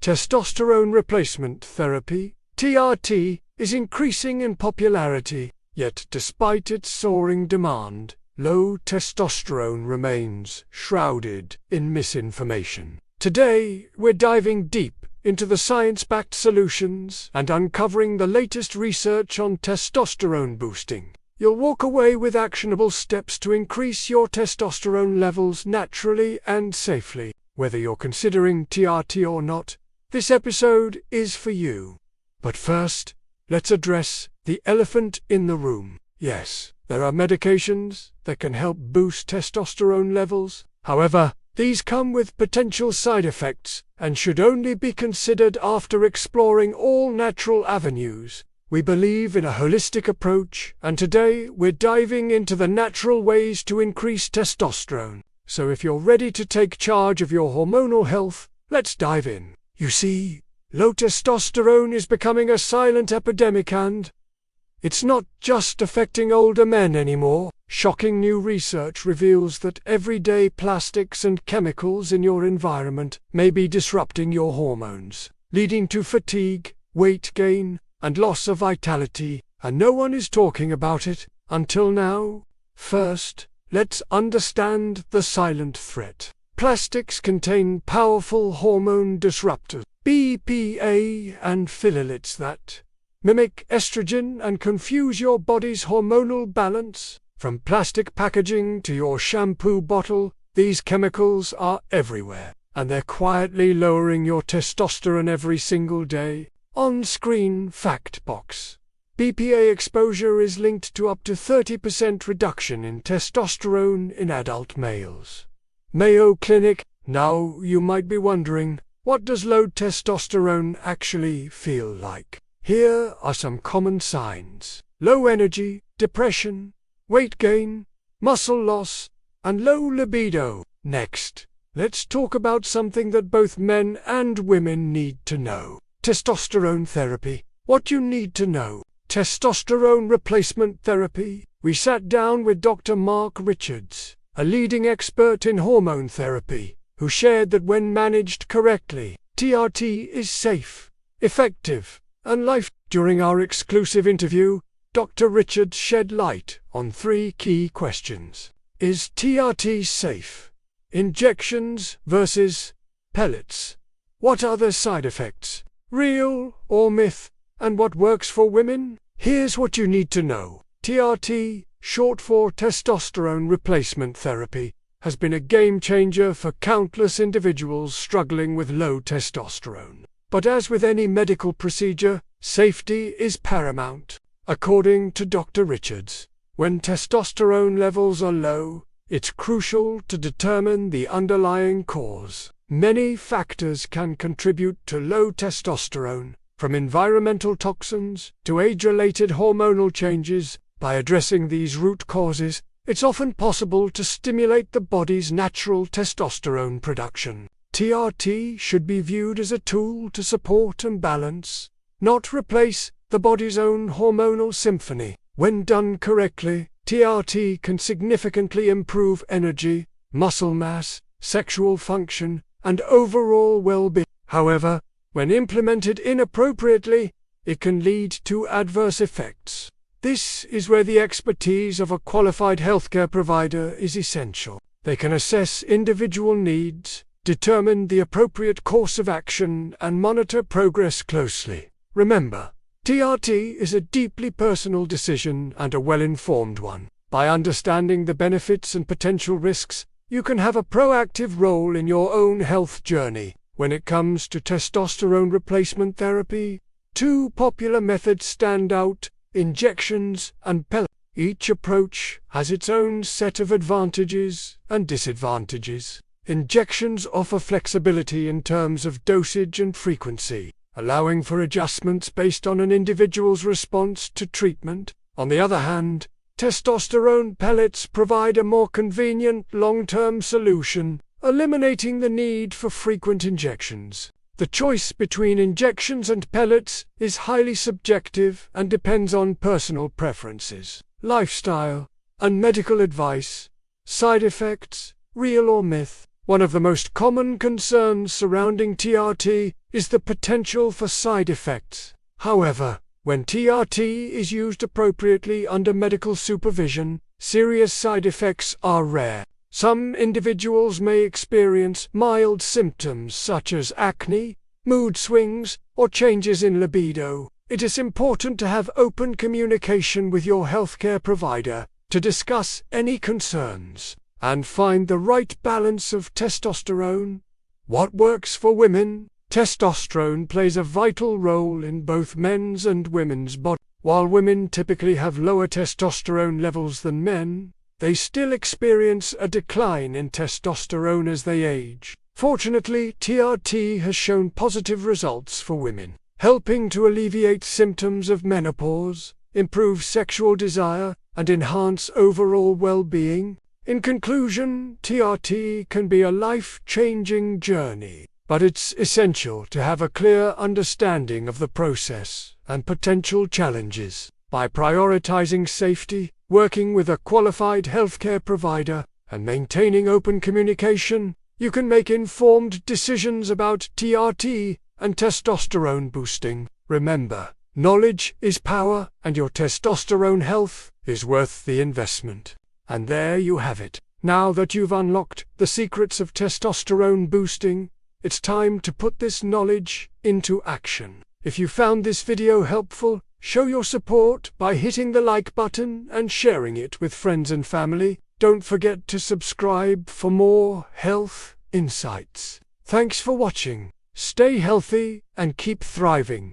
Testosterone replacement therapy, TRT, is increasing in popularity, yet despite its soaring demand, low testosterone remains shrouded in misinformation. Today, we're diving deep into the science-backed solutions and uncovering the latest research on testosterone boosting. You'll walk away with actionable steps to increase your testosterone levels naturally and safely. Whether you're considering TRT or not, this episode is for you. But first, let's address the elephant in the room. Yes, there are medications that can help boost testosterone levels. However, these come with potential side effects and should only be considered after exploring all natural avenues. We believe in a holistic approach, and today we're diving into the natural ways to increase testosterone. So if you're ready to take charge of your hormonal health, let's dive in. You see, low testosterone is becoming a silent epidemic, and it's not just affecting older men anymore. Shocking new research reveals that everyday plastics and chemicals in your environment may be disrupting your hormones, leading to fatigue, weight gain, and loss of vitality, and no one is talking about it until now. First, let's understand the silent threat. Plastics contain powerful hormone disruptors, BPA and phthalates that mimic estrogen and confuse your body's hormonal balance. From plastic packaging to your shampoo bottle, these chemicals are everywhere, and they're quietly lowering your testosterone every single day. On-screen fact box. BPA exposure is linked to up to 30% reduction in testosterone in adult males. Mayo Clinic. Now you might be wondering, what does low testosterone actually feel like? Here are some common signs: low energy, depression, weight gain, muscle loss, and low libido. Next, let's talk about something that both men and women need to know. Testosterone therapy. What you need to know. Testosterone replacement therapy. We sat down with Dr. Mark Richards, a leading expert in hormone therapy, who shared that when managed correctly, TRT is safe, effective, and life. During our exclusive interview, Dr. Richards shed light on 3 key questions. Is TRT safe? Injections versus pellets. What are the side effects? Real or myth? And what works for women? Here's what you need to know. TRT, short for testosterone replacement therapy, has been a game-changer for countless individuals struggling with low testosterone. But as with any medical procedure, safety is paramount. According to Dr. Richards, when testosterone levels are low, it's crucial to determine the underlying cause. Many factors can contribute to low testosterone, from environmental toxins to age-related hormonal changes. By addressing these root causes, it's often possible to stimulate the body's natural testosterone production. TRT should be viewed as a tool to support and balance, not replace, the body's own hormonal symphony. When done correctly, TRT can significantly improve energy, muscle mass, sexual function, and overall well-being. However, when implemented inappropriately, it can lead to adverse effects. This is where the expertise of a qualified healthcare provider is essential. They can assess individual needs, determine the appropriate course of action, and monitor progress closely. Remember, TRT is a deeply personal decision and a well-informed one. By understanding the benefits and potential risks, you can have a proactive role in your own health journey. When it comes to testosterone replacement therapy, 2 popular methods stand out: injections and pellets. Each approach has its own set of advantages and disadvantages. Injections offer flexibility in terms of dosage and frequency, allowing for adjustments based on an individual's response to treatment. On the other hand, testosterone pellets provide a more convenient long-term solution, eliminating the need for frequent injections. The choice between injections and pellets is highly subjective and depends on personal preferences, lifestyle, and medical advice. Side effects, real or myth? One of the most common concerns surrounding TRT is the potential for side effects. However, when TRT is used appropriately under medical supervision, serious side effects are rare. Some individuals may experience mild symptoms such as acne, mood swings, or changes in libido. It is important to have open communication with your healthcare provider to discuss any concerns and find the right balance of testosterone. What works for women? Testosterone plays a vital role in both men's and women's bodies. While women typically have lower testosterone levels than men, they still experience a decline in testosterone as they age. Fortunately, TRT has shown positive results for women, helping to alleviate symptoms of menopause, improve sexual desire, and enhance overall well-being. In conclusion, TRT can be a life-changing journey, but it's essential to have a clear understanding of the process and potential challenges. By prioritizing safety, working with a qualified healthcare provider, and maintaining open communication, you can make informed decisions about TRT and testosterone boosting. Remember, knowledge is power, and your testosterone health is worth the investment. And there you have it. Now that you've unlocked the secrets of testosterone boosting, it's time to put this knowledge into action. If you found this video helpful, show your support by hitting the like button and sharing it with friends and family. Don't forget to subscribe for more health insights. Thanks for watching. Stay healthy and keep thriving.